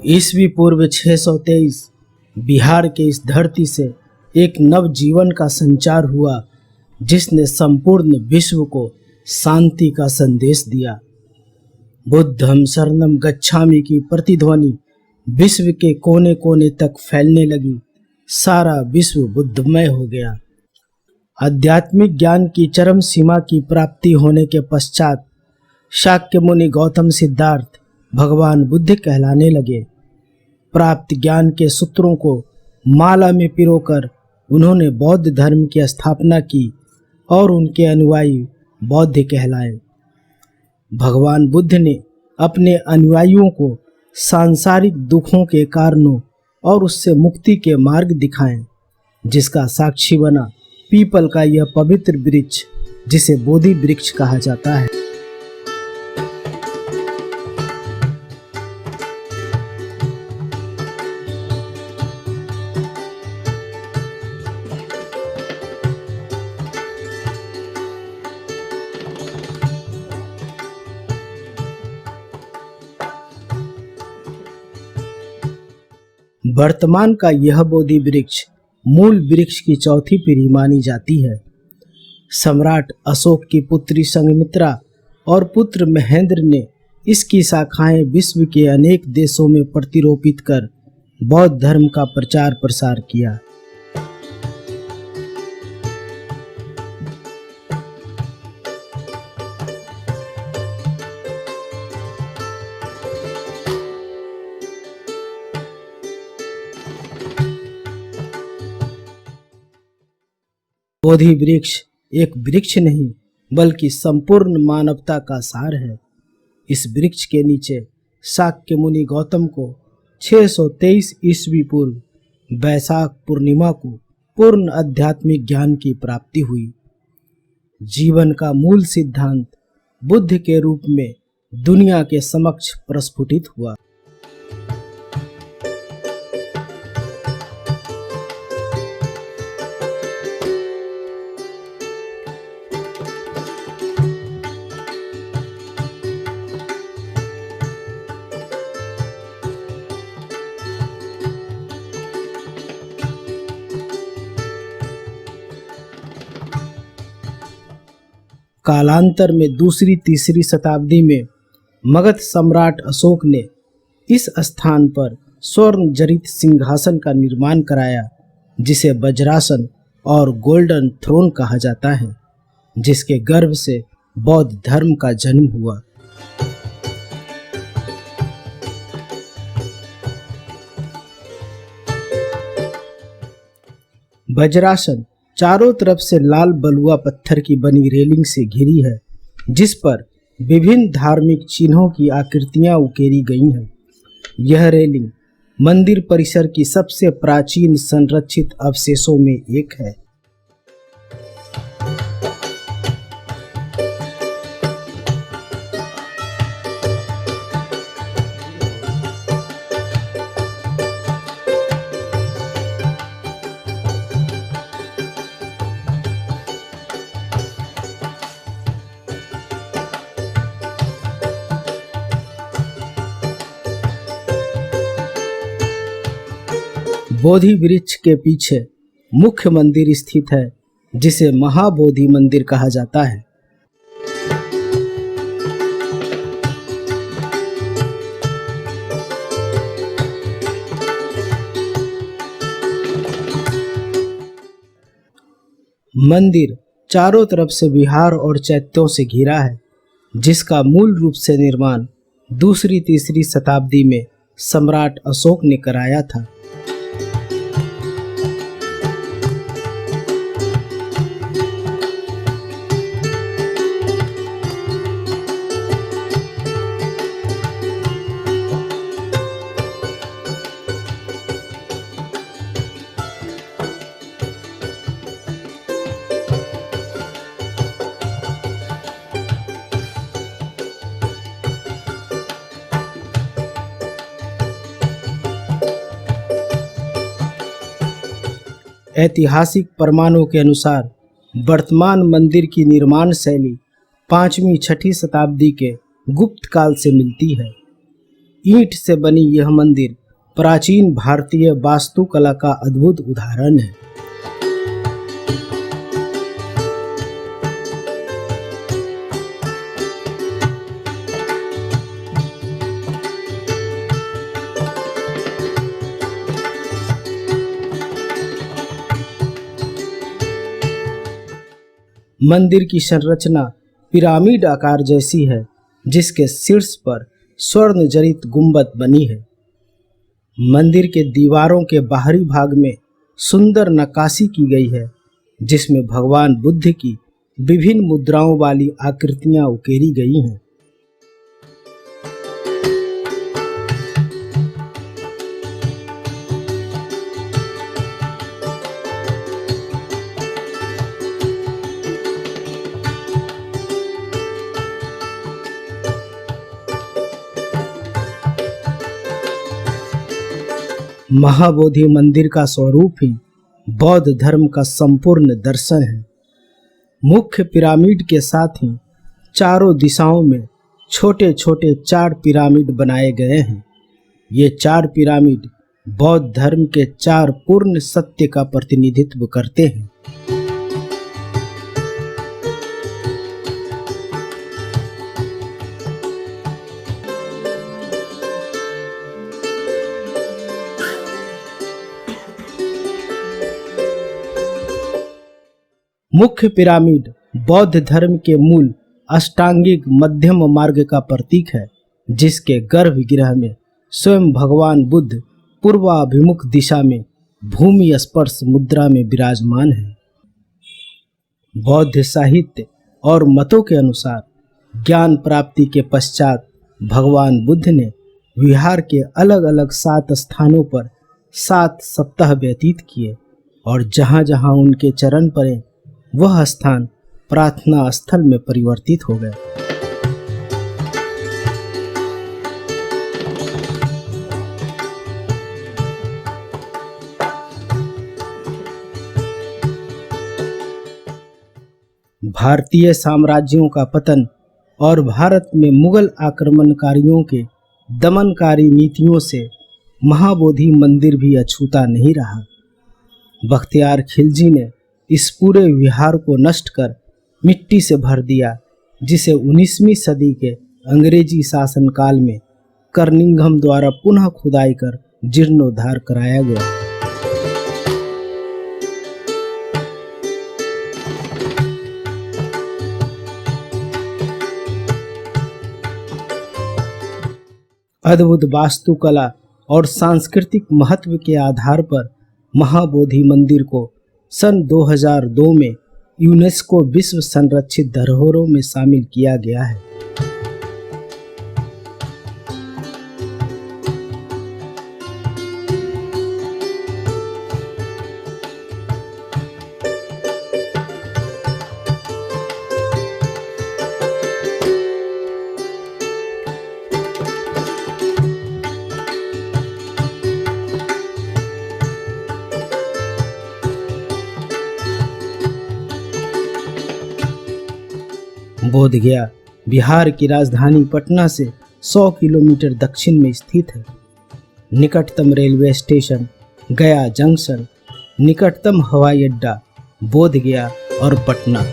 ईस्वी पूर्व 623 बिहार के इस धरती से एक नव जीवन का संचार हुआ, जिसने संपूर्ण विश्व को शांति का संदेश दिया। बुद्धं शरणं गच्छामि की प्रतिध्वनि विश्व के कोने कोने तक फैलने लगी। सारा विश्व बुद्धमय हो गया। आध्यात्मिक ज्ञान की चरम सीमा की प्राप्ति होने के पश्चात शाक्य मुनि गौतम सिद्धार्थ भगवान बुद्ध कहलाने लगे। प्राप्त ज्ञान के सूत्रों को माला में पिरोकर उन्होंने बौद्ध धर्म की स्थापना की और उनके अनुयायी बौद्ध कहलाए। भगवान बुद्ध ने अपने अनुयायियों को सांसारिक दुखों के कारणों और उससे मुक्ति के मार्ग दिखाए, जिसका साक्षी बना पीपल का यह पवित्र वृक्ष, जिसे बोधि वृक्ष कहा जाता है। वर्तमान का यह बोधि वृक्ष मूल वृक्ष की चौथी पीढ़ी मानी जाती है। सम्राट अशोक की पुत्री संघमित्रा और पुत्र महेंद्र ने इसकी शाखाएं विश्व के अनेक देशों में प्रतिरोपित कर बौद्ध धर्म का प्रचार प्रसार किया। बोधि वृक्ष एक वृक्ष नहीं बल्कि संपूर्ण मानवता का सार है। इस वृक्ष के नीचे शाक्य मुनि गौतम को 623 ईस्वी पूर्व वैशाख पूर्णिमा को पूर्ण आध्यात्मिक ज्ञान की प्राप्ति हुई। जीवन का मूल सिद्धांत बुद्ध के रूप में दुनिया के समक्ष प्रस्फुटित हुआ। कालांतर में दूसरी तीसरी शताब्दी में मगध सम्राट अशोक ने इस स्थान पर स्वर्ण जड़ित सिंहासन का निर्माण कराया, जिसे वज्रासन और गोल्डन थ्रोन कहा जाता है, जिसके गर्भ से बौद्ध धर्म का जन्म हुआ। वज्रासन चारों तरफ से लाल बलुआ पत्थर की बनी रेलिंग से घिरी है, जिस पर विभिन्न धार्मिक चिन्हों की आकृतियां उकेरी गई हैं। यह रेलिंग मंदिर परिसर की सबसे प्राचीन संरक्षित अवशेषों में एक है। बोधि वृक्ष के पीछे मुख्य मंदिर स्थित है, जिसे महाबोधि मंदिर कहा जाता है। मंदिर चारों तरफ से विहार और चैत्यों से घिरा है, जिसका मूल रूप से निर्माण दूसरी तीसरी शताब्दी में सम्राट अशोक ने कराया था। ऐतिहासिक प्रमाणों के अनुसार वर्तमान मंदिर की निर्माण शैली 5वीं-6ठी शताब्दी के गुप्त काल से मिलती है। ईंट से बनी यह मंदिर प्राचीन भारतीय वास्तुकला का अद्भुत उदाहरण है। मंदिर की संरचना पिरामिड आकार जैसी है, जिसके शीर्ष पर स्वर्ण जड़ित गुंबद बनी है। मंदिर के दीवारों के बाहरी भाग में सुंदर नक्काशी की गई है, जिसमें भगवान बुद्ध की विभिन्न मुद्राओं वाली आकृतियां उकेरी गई हैं। महाबोधि मंदिर का स्वरूप ही बौद्ध धर्म का संपूर्ण दर्शन है। मुख्य पिरामिड के साथ ही चारों दिशाओं में छोटे छोटे 4 पिरामिड बनाए गए हैं। ये 4 पिरामिड बौद्ध धर्म के 4 पूर्ण सत्य का प्रतिनिधित्व करते हैं। मुख्य पिरामिड बौद्ध धर्म के मूल अष्टांगिक मध्यम मार्ग का प्रतीक है, जिसके गर्भगृह में स्वयं भगवान बुद्ध पूर्वाभिमुख दिशा में भूमि स्पर्श मुद्रा में विराजमान है। बौद्ध साहित्य और मतों के अनुसार ज्ञान प्राप्ति के पश्चात भगवान बुद्ध ने विहार के अलग अलग 7 स्थानों पर 7 सप्ताह व्यतीत किए, और जहाँ जहाँ उनके चरण पड़े वह स्थान प्रार्थना स्थल में परिवर्तित हो गए। भारतीय साम्राज्यों का पतन और भारत में मुगल आक्रमणकारियों के दमनकारी नीतियों से महाबोधि मंदिर भी अछूता नहीं रहा। बख्तियार खिलजी ने इस पूरे विहार को नष्ट कर मिट्टी से भर दिया, जिसे 19वीं सदी के अंग्रेजी शासनकाल में कर्निंघम द्वारा पुनः खुदाई कर जीर्णोद्धार कराया गया। अद्भुत वास्तुकला और सांस्कृतिक महत्व के आधार पर महाबोधि मंदिर को सन 2002 में यूनेस्को विश्व संरक्षित धरोहरों में शामिल किया गया है। बोधगया बिहार की राजधानी पटना से 100 किलोमीटर दक्षिण में स्थित है। निकटतम रेलवे स्टेशन गया जंक्शन, निकटतम हवाई अड्डा बोधगया और पटना।